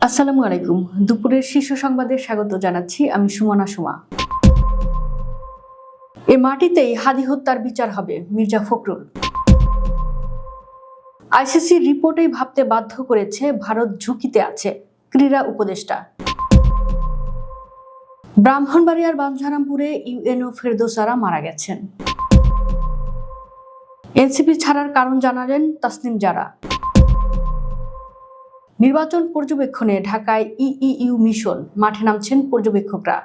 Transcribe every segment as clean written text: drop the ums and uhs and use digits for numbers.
আসসালামু আলাইকুম। দুপুরের শীর্ষ সংবাদে স্বাগত জানাচ্ছি আমি সুমনা সুমা। এ মাটিতেই হাদি হত্যার বিচার হবে, মির্জা ফখরুল। আইসিসি রিপোর্টেই ভাবতে বাধ্য করেছে ভারত ঝুঁকিতে আছে, ক্রীড়া উপদেষ্টা। ব্রাহ্মণবাড়িয়ার বাঞ্ছারামপুরে ইউএনও ফেরদৌসারা মারা গেছেন। এনসিপি ছাড়ার কারণ জানালেন তাসনিম জারা। নির্বাচন পর্যবেক্ষণে ঢাকায় ইইউ মিশন, মাঠে নামছেন পর্যবেক্ষকরা।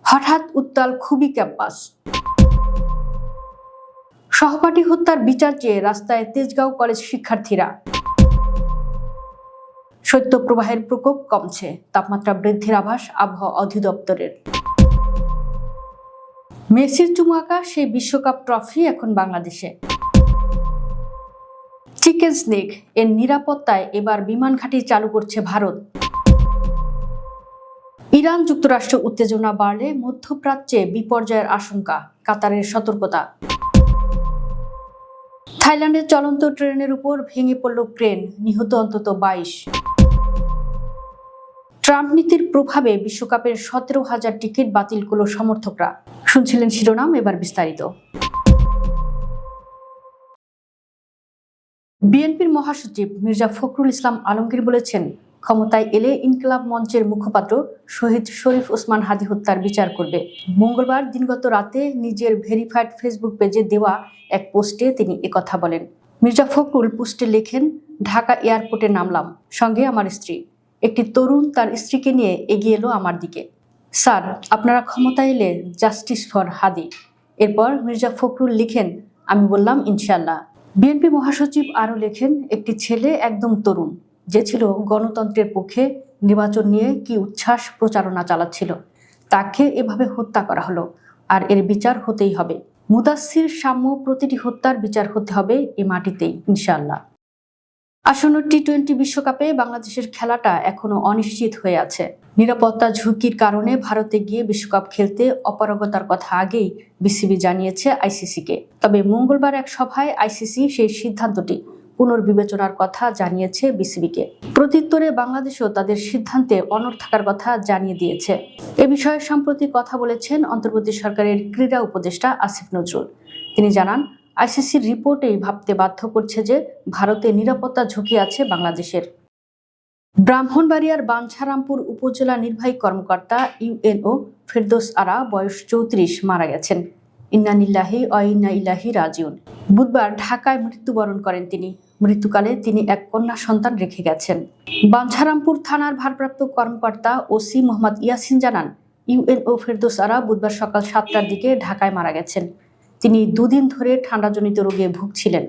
হঠাৎ উত্তাল খুবই ক্যাম্পাস। সহপাঠী হত্যার বিচার চেয়ে রাস্তায় তেজগাঁও কলেজ শিক্ষার্থীরা। শৈত্যপ্রবাহের প্রকোপ কমছে, তাপমাত্রা বৃদ্ধির আভাস আবহাওয়া অধিদপ্তরের। মেসির চুমু আঁকা সেই বিশ্বকাপ ট্রফি এখন বাংলাদেশে। চিকেন স্নেক এর নিরাপত্তায় এবার বিমান ঘাঁটি চালু করছে ভারত। ইরান যুক্তরাষ্ট্র উত্তেজনা বাড়লে মধ্যপ্রাচ্যে বিপর্যয়ের আশঙ্কা, কাতারের সতর্কতা। থাইল্যান্ডের চলন্ত ট্রেনের উপর ভেঙে পড়ল ক্রেন, নিহত অন্তত 22। ট্রাম্প নীতির প্রভাবে বিশ্বকাপের 17,000 টিকিট বাতিল করল সমর্থকরা। শুনছিলেন শিরোনাম, এবার বিস্তারিত। বিএনপির মহাসচিব মির্জা ফখরুল ইসলাম আলমগীর বলেছেন, ক্ষমতায় এলে ইনকিলাব মঞ্চের মুখপাত্র শহীদ শরীফ ওসমান হাদি হত্যার বিচার করবে। মঙ্গলবার দিনগত রাতে নিজের ভেরিফাইড ফেসবুক পেজে দেওয়া এক পোস্টে তিনি একথা বলেন। মির্জা ফখরুল পোস্টে লেখেন, ঢাকা এয়ারপোর্টে নামলাম, সঙ্গে আমার স্ত্রী। একটি তরুণ তার স্ত্রীকে নিয়ে এগিয়ে এলো আমার দিকে। স্যার, আপনারা ক্ষমতায় এলে জাস্টিস ফর হাদি। এরপর মির্জা ফখরুল লিখেন, আমি বললাম ইনশাল্লাহ। বিএনপি মহাসচিব আরও লেখেন, একটি ছেলে একদম তরুণ, যে ছিল গণতন্ত্রের পক্ষে, নির্বাচন নিয়ে কি উচ্ছ্বাস প্রচারণা চালাচ্ছিল, তাকে এভাবে হত্যা করা হলো, আর এর বিচার হতেই হবে। মুদাসসির সাম্য প্রতিটি হত্যার বিচার হতে হবে এ মাটিতেই, ইনশাআল্লাহ। আসন্ন টি-20 বিশ্বকাপে বাংলাদেশের খেলাটা এখনো অনিশ্চিত হয়ে আছে। নিরাপত্তা ঝুঁকির কারণে ভারতে গিয়ে বিশ্বকাপ খেলতে অপারগতার কথা আগেই বিসিবি জানিয়েছে আইসিসিকে। তবে মঙ্গলবার এক সভায় আইসিসি সেই সিদ্ধান্তটি পুনর্বিবেচনার কথা জানিয়েছে বিসিবিকে। প্রত্যুত্তরে বাংলাদেশও তাদের সিদ্ধান্তে অনড় থাকার কথা জানিয়ে দিয়েছে। এ বিষয়ে সম্প্রতি কথা বলেছেন অন্তর্বর্তী সরকারের ক্রীড়া উপদেষ্টা আসিফ নজরুল। তিনি জানান, আইসিসির রিপোর্টেই ভাবতে বাধ্য করছে যে ভারতে নিরাপত্তা ঝুঁকি আছে বাংলাদেশের। ব্রাহ্মণবাড়িয়ার বাঞ্ছারামপুর উপজেলা নির্বাহী কর্মকর্তা ইউএনও ফেরদৌস আরা বয়স 34 মারা গেছেন। ইন্না লিল্লাহি ওয়া ইন্না ইলাইহি রাজিউন। বুধবার ঢাকায় মৃত্যুবরণ করেন তিনি। মৃত্যুকালে তিনি এক কন্যা সন্তান রেখে গেছেন। বাঞ্ছারামপুর থানার ভারপ্রাপ্ত কর্মকর্তা ওসি মোহাম্মদ ইয়াসিন জানান, ইউএনও ফেরদৌস আরা বুধবার সকাল 7টার দিকে ঢাকায় মারা গেছেন। তিনি দুদিন ধরে ঠান্ডাজনিত রোগে ভুগছিলেন।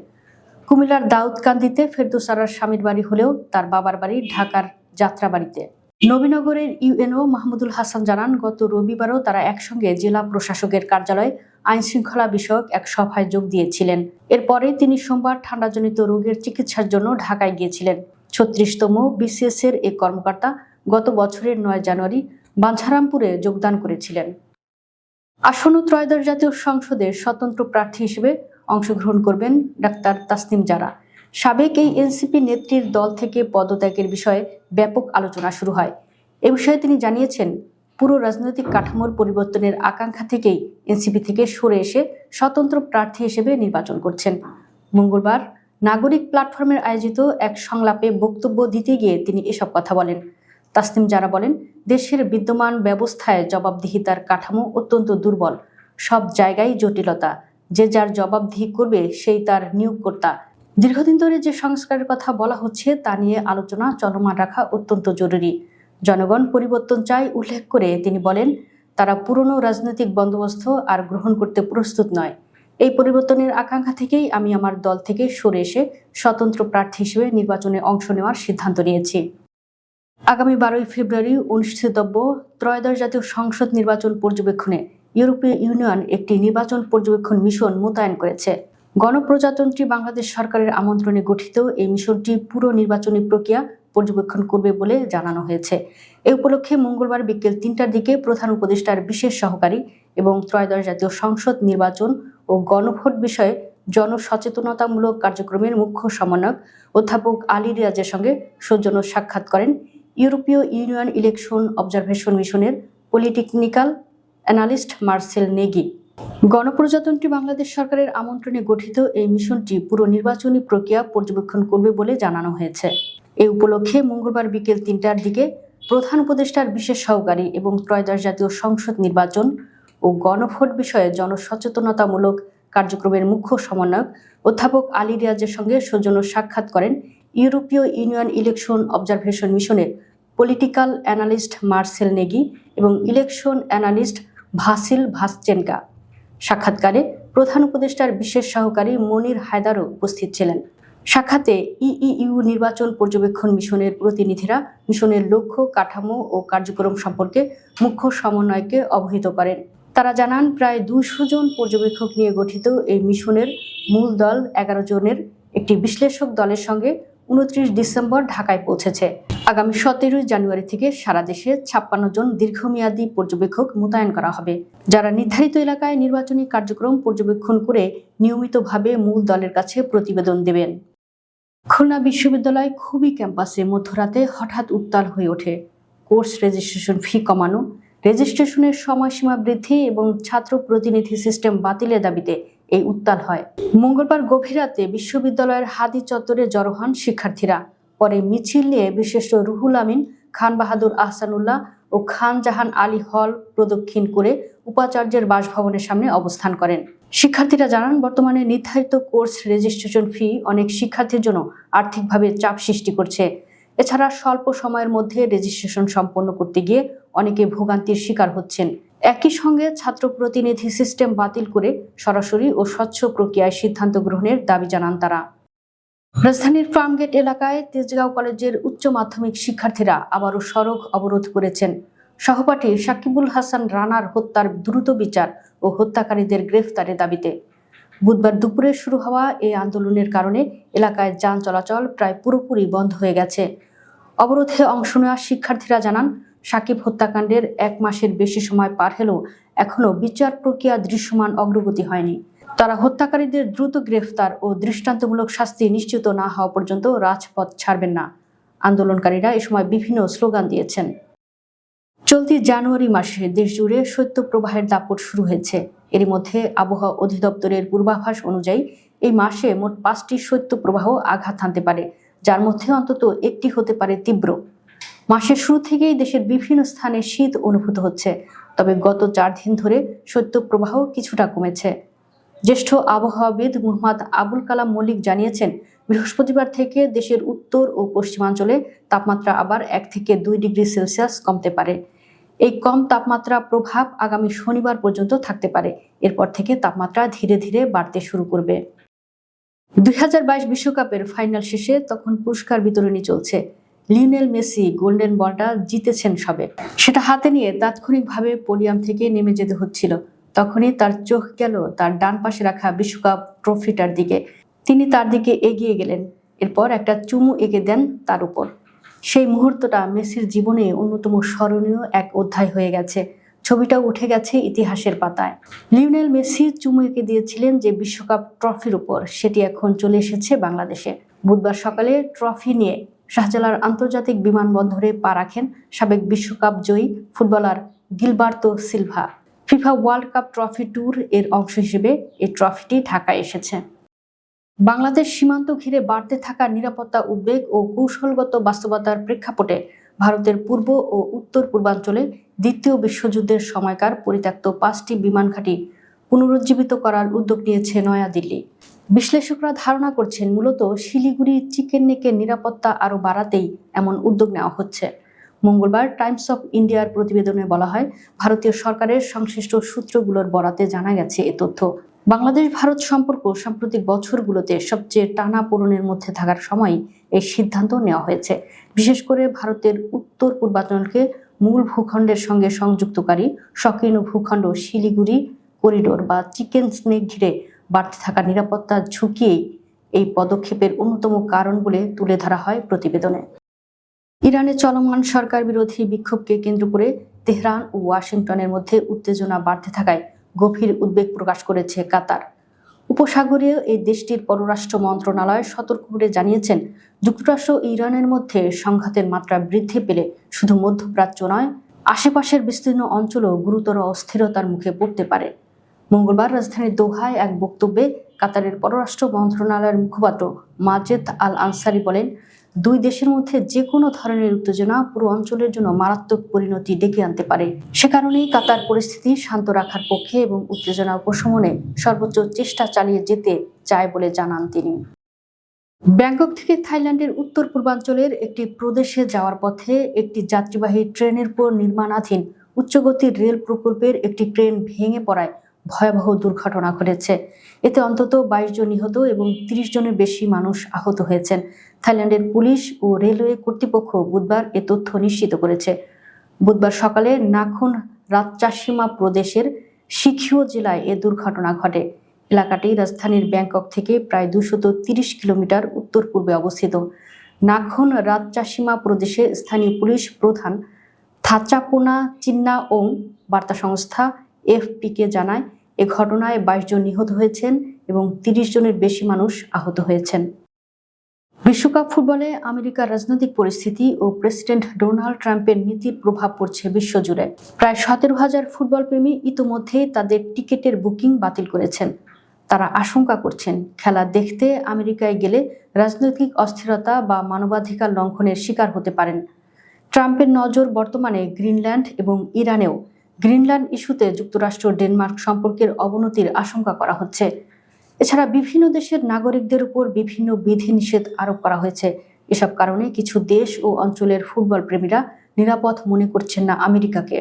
কুমিল্লার দাউদকান্দিতে ফেরদৌস আরার স্বামীর বাড়ি হলেও তার বাবার বাড়ি ঢাকার যাত্রাবাড়িতে। নবীনগরের ইউএনও মাহমুদুল হাসান জানান, গত রবিবারও তারা একসঙ্গে জেলা প্রশাসকের কার্যালয়ে আইনশৃঙ্খলা বিষয়ক এক সভায় যোগ দিয়েছিলেন। এরপরে তিনি সোমবার ঠান্ডাজনিত রোগের চিকিৎসার জন্য ঢাকায় গিয়েছিলেন। 36তম বিসিএস এর এই কর্মকর্তা গত বছরের 9 জানুয়ারি বাঞ্ছারামপুরে যোগদান করেছিলেন। আসন্ন ত্রয়োদশ জাতীয় সংসদের স্বতন্ত্র প্রার্থী হিসেবে অংশগ্রহণ করবেন ডাক্তার তাসনিম জারা। সাবেক এই এনসিপি নেত্রীর দল থেকে পদত্যাগের বিষয়ে ব্যাপক আলোচনা শুরু হয়। এ বিষয়ে তিনি জানিয়েছেন, পুরো রাজনৈতিক কাঠামোর পরিবর্তনের আকাঙ্ক্ষা থেকেই এনসিপি থেকে সরে এসে স্বতন্ত্র প্রার্থী হিসেবে নির্বাচন করছেন। মঙ্গলবার নাগরিক প্ল্যাটফর্মের আয়োজিত এক সংলাপে বক্তব্য দিতে গিয়ে তিনি এসব কথা বলেন। তাসনিম জারা বলেন, দেশের বিদ্যমান ব্যবস্থায় জবাবদিহিতার কাঠামো অত্যন্ত দুর্বল, সব জায়গায় জটিলতা, যে যার জবাবদিহি করবে সেই তার নিয়োগকর্তা। দীর্ঘদিন ধরে যে সংস্কারের কথা বলা হচ্ছে তা নিয়ে আলোচনা চলমান রাখা অত্যন্ত জরুরি। জনগণ পরিবর্তন চায় উল্লেখ করে তিনি বলেন, তারা পুরনো রাজনৈতিক বন্দোবস্ত আর গ্রহণ করতে প্রস্তুত নয়। এই পরিবর্তনের আকাঙ্ক্ষা থেকেই আমি আমার দল থেকে সরে এসে স্বতন্ত্র প্রার্থী হিসেবে নির্বাচনে অংশ নেওয়ার সিদ্ধান্ত নিয়েছি। আগামী 12ই ফেব্রুয়ারি অনুষ্ঠিতব্য ত্রয়োদশ জাতীয় সংসদ নির্বাচন পর্যবেক্ষণে ইউরোপীয় ইউনিয়ন একটি নির্বাচন পর্যবেক্ষণ মিশন মোতায়েন করেছে। গণপ্রজাতন্ত্রী বাংলাদেশ সরকারের আমন্ত্রণে গঠিত এই মিশনটি পুরো নির্বাচনী প্রক্রিয়া পর্যবেক্ষণ করবে বলে জানানো হয়েছে। এ উপলক্ষে মঙ্গলবার বিকেল 3টার দিকে প্রধান উপদেষ্টার বিশেষ সহকারী এবং ত্রয়োদশ জাতীয় সংসদ নির্বাচন ও গণভোট বিষয়ে জনসচেতনতামূলক কার্যক্রমের মুখ্য সমন্বয়ক অধ্যাপক আলী রিয়াজের সঙ্গে সৌজন্য সাক্ষাৎ করেন ইউরোপীয় ইউনিয়ন ইলেকশন অবজারভেশন মিশনের পলিটেকনিক্যাল অ্যানালিস্ট মার্সেল নেগি। গণপ্রজাতন্ত্রী বাংলাদেশ সরকারের আমন্ত্রণে গঠিত এই মিশনটি পুরো নির্বাচনী প্রক্রিয়া পর্যবেক্ষণ করবে বলে জানানো হয়েছে। এই উপলক্ষে মঙ্গলবার বিকেল ৩টার দিকে প্রধান উপদেষ্টার বিশেষ সহকারী এবং ত্রয়োদশ জাতীয় সংসদ নির্বাচন ও গণভোট বিষয়ে জনসচেতনতামূলক কার্যক্রমের মুখ্য সমন্বয়ক অধ্যাপক আলী রিয়াজের সঙ্গে সৌজন্য সাক্ষাৎ করেন ইউরোপীয় ইউনিয়ন ইলেকশন অবজারভেশন মিশনের পলিটিক্যাল অ্যানালিস্ট মার্সেল নেগি এবং ইলেকশন অ্যানালিস্ট ভাসিল ভাসচেনকা। সাক্ষাৎকারে প্রধান উপদেষ্টার বিশেষ সহকারী মনির হায়দারও উপস্থিত ছিলেন। সাক্ষাতে ইইউ নির্বাচন পর্যবেক্ষণ মিশনের প্রতিনিধিরা মিশনের লক্ষ্য, কাঠামো ও কার্যক্রম সম্পর্কে মুখ্য সমন্বয়কে অবহিত করেন। তারা জানান, প্রায় 200 জন পর্যবেক্ষক নিয়ে গঠিত এই মিশনের মূল দল 11 জনের একটি বিশ্লেষক দলের সঙ্গে 29 ডিসেম্বর ঢাকায় পৌঁছেছে। আগামী 17 জানুয়ারি থেকে সারা দেশে 56 জন দীর্ঘমেয়াদী পর্যবেক্ষক মোতায়েন করা হবে, যারা নির্ধারিত এলাকায় নির্বাচনী কার্যক্রম পর্যবেক্ষণ করে নিয়মিতভাবে মূল দলের কাছে প্রতিবেদন দেবেন। খুলনা বিশ্ববিদ্যালয় খুবই ক্যাম্পাসে মধ্যরাতে হঠাৎ উত্তাল হয়ে ওঠে। কোর্স রেজিস্ট্রেশন ফি কমানো, রেজিস্ট্রেশনের সময়সীমা বৃদ্ধি এবং ছাত্র প্রতিনিধি সিস্টেম বাতিলের দাবিতে এই উত্তাল হয়। মঙ্গলবার গভীর রাতে বিশ্ববিদ্যালয়ের হাদি চত্বরে জড়ো হন শিক্ষার্থীরা। পরে মিছিল নিয়ে বিশিষ্ট রুহুল আমিন, খান বাহাদুর আহসানুল্লাহ ও খান জাহান আলী হল প্রদক্ষিণ করে উপাচার্যের বাসভবনের সামনে অবস্থান করেন। শিক্ষার্থীরা জানান, বর্তমানে নির্ধারিত কোর্স রেজিস্ট্রেশন ফি অনেক শিক্ষার্থীর জন্য আর্থিকভাবে চাপ সৃষ্টি করছে। এছাড়া স্বল্প সময়ের মধ্যে রেজিস্ট্রেশন সম্পন্ন করতে গিয়ে অনেকে ভোগান্তির শিকার হচ্ছেন। একই সঙ্গে ছাত্র প্রতিনিধি সিস্টেম বাতিল করে সরাসরি ও স্বচ্ছ প্রক্রিয়ায় সিদ্ধান্ত গ্রহণের দাবি জানান তারা। রাজধানীর ফার্মগেট এলাকায় তেজগাঁও কলেজের উচ্চ মাধ্যমিক শিক্ষার্থীরা আবারও সড়ক অবরোধ করেছেন সহপাঠী সাকিবুল হাসান রানার হত্যার দ্রুত বিচার ও হত্যাকারীদের গ্রেফতারের দাবিতে। বুধবার দুপুরে শুরু হওয়া এই আন্দোলনের কারণে এলাকায় যান চলাচল প্রায় পুরোপুরি বন্ধ হয়ে গেছে। অবরোধে অংশ নেওয়া শিক্ষার্থীরা জানান, সাকিব হত্যাকাণ্ডের 1 মাসের বেশি সময় পার হলেও এখনও বিচার প্রক্রিয়া দৃশ্যমান অগ্রগতি হয়নি। তারা হত্যাকারীদের দ্রুত গ্রেফতার ও দৃষ্টান্তমূলক শাস্তি নিশ্চিত না হওয়া পর্যন্ত রাজপথ ছাড়বেন না। আন্দোলনকারীরা এ সময় বিভিন্ন স্লোগান দিয়েছেন। চলতি জানুয়ারি মাসে দেশজুড়ে শৈত্যপ্রবাহের দাপট শুরু হয়েছে। এরই মধ্যে আবহাওয়া অধিদপ্তরের পূর্বাভাস অনুযায়ী এই মাসে মোট 5টি শৈত্যপ্রবাহ আঘাত হানতে পারে, যার মধ্যে অন্তত একটি হতে পারে তীব্র। মাসের শুরু থেকেই দেশের বিভিন্ন স্থানে শীত অনুভূত হচ্ছে, তবে গত 4 দিন ধরে শৈত্যপ্রবাহ কিছুটা কমেছে। জ্যেষ্ঠ আবহাওয়াবিদ মুহাম্মদ আবুল কালাম মল্লিক জানিয়েছেন, বৃহস্পতিবার থেকে দেশের উত্তর ও পশ্চিমাঞ্চলে তাপমাত্রা আবার 1 থেকে 2 ডিগ্রি সেলসিয়াস কমতে পারে। এই কম তাপমাত্রা প্রভাব আগামী শনিবার পর্যন্ত থাকতে পারে। এরপর থেকে তাপমাত্রা ধীরে ধীরে বাড়তে শুরু করবে। 2022 বিশ্বকাপের ফাইনাল শেষে তখন পুরস্কার বিতরণী চলছে। লিওনেল মেসি গোল্ডেন বলটা জিতেছেন সবে। সেটা হাতে নিয়ে তাৎক্ষণিকভাবে পোডিয়াম থেকে নেমে যেতে হচ্ছিল। তখনই তার চোখ গেল তার ডান পাশে রাখা বিশ্বকাপ ট্রফিটার দিকে। তিনি তার দিকে এগিয়ে গেলেন, এরপর একটা চুমু এঁকে দেন তার উপর। সেই মুহূর্তটা মেসির জীবনে অন্যতম স্মরণীয় এক অধ্যায় হয়ে গেছে। ছবিটাও উঠে গেছে ইতিহাসের পাতায়। লিওনেল মেসি চুমু এঁকে দিয়েছিলেন যে বিশ্বকাপ ট্রফির উপর, সেটি এখন চলে এসেছে বাংলাদেশে। বুধবার সকালে ট্রফি নিয়ে শাহজালাল আন্তর্জাতিক বিমানবন্দরে পা রাখেন সাবেক বিশ্বকাপ জয়ী footballer Gilberto Silva. FIFA world cup trophy tour এর অংশ হিসেবে এই ট্রফিটি ঢাকায় এসেছে। বাংলাদেশ সীমান্ত ঘিরে বাড়তে থাকা নিরাপত্তা উদ্বেগ ও কৌশলগত বাস্তবতার প্রেক্ষাপটে ভারতের পূর্ব ও উত্তর পূর্বাঞ্চলে দ্বিতীয় বিশ্বযুদ্ধের সময়কার পরিত্যক্ত 5টি বিমান ঘাঁটি পুনরুজ্জীবিত করার উদ্যোগ নিয়েছে নয়াদিল্লি। বিশ্লেষকরা ধারণা করছেন, মূলত শিলিগুড়ি চিকেন নেকের নিরাপত্তা আরও বাড়াতেই এমন উদ্যোগ নেওয়া হচ্ছে। মঙ্গলবার টাইমস অফ ইন্ডিয়ার প্রতিবেদনে বলা হয়, ভারতীয় সরকারের সংশ্লিষ্ট সূত্রগুলোর বরাতে জানা গেছে এ তথ্য। বাংলাদেশ ভারত সম্পর্ক সাম্প্রতিক বছরগুলোতে সবচেয়ে টানাপোড়েনের মধ্যে থাকার সময় এই সিদ্ধান্ত নেওয়া হয়েছে। বিশেষ করে ভারতের উত্তর পূর্বাঞ্চলকে মূল ভূখণ্ডের সঙ্গে সংযুক্তকারী সংকীর্ণ ভূখণ্ড শিলিগুড়ি করিডোর বা চিকেন স্নেক ঘিরে বাড়তে থাকা নিরাপত্তার ঝুঁকিই এই পদক্ষেপের অন্যতম কারণ বলে তুলে ধরা হয় প্রতিবেদনে। ইরানে চলমান সরকার বিরোধী বিক্ষোভকে কেন্দ্র করে তেহরান ও ওয়াশিংটনের মধ্যে উত্তেজনা বাড়তে থাকায় গভীর উদ্বেগ প্রকাশ করেছে কাতার। উপসাগরীয় এই দেশটির পররাষ্ট্র মন্ত্রণালয় সতর্ক করে জানিয়েছেন, যুক্তরাষ্ট্র ও ইরানের মধ্যে সংঘাতের মাত্রা বৃদ্ধি পেলে শুধু মধ্যপ্রাচ্য নয়, আশেপাশের বিস্তীর্ণ অঞ্চলও গুরুতর অস্থিরতার মুখে পড়তে পারে। মঙ্গলবার রাজধানীর দোহায় এক বক্তব্যে কাতারের পররাষ্ট্র মন্ত্রণালয়ের মুখপাত্র মাজেদ আল আনসারি বলেন, দুই দেশের মধ্যে যে কোনো ধরনের উত্তেজনা পুরো অঞ্চলের জন্য মারাত্মক পরিণতি ডেকে আনতে পারে। সে কারণেই কাতার পরিস্থিতি শান্ত রাখার পক্ষে এবং উত্তেজনা উপশমনে সর্বোচ্চ চেষ্টা চালিয়ে যেতে চায় বলে জানান তিনি। ব্যাংকক থেকে থাইল্যান্ডের উত্তর পূর্বাঞ্চলের একটি প্রদেশে যাওয়ার পথে একটি যাত্রীবাহী ট্রেনের উপর নির্মাণাধীন উচ্চগতির রেল প্রকল্পের একটি ক্রেন ভেঙে পড়ায় ভয়াবহ দুর্ঘটনা ঘটেছে। এতে অন্তত 22 জন নিহত এবং 30 জনের বেশি মানুষ আহত হয়েছেন। থাইল্যান্ডের পুলিশ ও রেলওয়ে কর্তৃপক্ষ বুধবার এ তথ্য নিশ্চিত করেছে। বুধবার সকালে নাখুন রাতচাসিমা প্রদেশের শিখিও জেলায় এ দুর্ঘটনা ঘটে। এলাকাটি রাজধানীর ব্যাংকক থেকে প্রায় 230 কিলোমিটার উত্তর পূর্বে অবস্থিত। নাখুন রাতচাসিমা প্রদেশে স্থানীয় পুলিশ প্রধান থাচাপোনা চিন্নাওং বার্তা সংস্থা এফপিকে জানায়, এ ঘটনায় 22 জন নিহত হয়েছেন এবং 30 জনের বেশি মানুষ আহত হয়েছেন। বিশ্বকাপ ফুটবলে আমেরিকার রাজনৈতিক পরিস্থিতি ও প্রেসিডেন্ট ডোনাল্ড ট্রাম্পের নীতির প্রভাব পড়ছে বিশ্বজুড়ে। প্রায় 17,000 ফুটবল প্রেমী ইতোমধ্যেই তাদের টিকিটের বুকিং বাতিল করেছেন। তারা আশঙ্কা করছেন, খেলা দেখতে আমেরিকায় গেলে রাজনৈতিক অস্থিরতা বা মানবাধিকার লঙ্ঘনের শিকার হতে পারেন। ট্রাম্পের নজর বর্তমানে গ্রিনল্যান্ড এবং ইরানেও। গ্রিনল্যান্ড ইস্যুতে যুক্তরাষ্ট্র ডেনমার্ক সম্পর্কের অবনতির আশঙ্কা করা হচ্ছে। এছাড়া বিভিন্ন দেশের নাগরিকদের উপর বিভিন্ন বিধিনিষেধ আরোপ করা হয়েছে। এসব কারণে কিছু দেশ ও অঞ্চলের ফুটবল প্রেমীরা নিরাপদ মনে করছেন না আমেরিকাকে।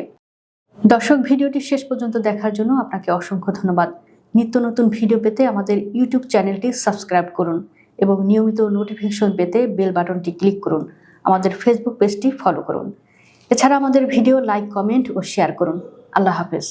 দর্শক, ভিডিওটি শেষ পর্যন্ত দেখার জন্য আপনাকে অসংখ্য ধন্যবাদ। নিত্য নতুন ভিডিও পেতে আমাদের ইউটিউব চ্যানেলটি সাবস্ক্রাইব করুন এবং নিয়মিত নোটিফিকেশন পেতে বেল বাটনটি ক্লিক করুন। আমাদের ফেসবুক পেজটি ফলো করুন। এছাড়া আমাদের ভিডিও লাইক, কমেন্ট ও শেয়ার করুন। আল্লাহ হাফেজ।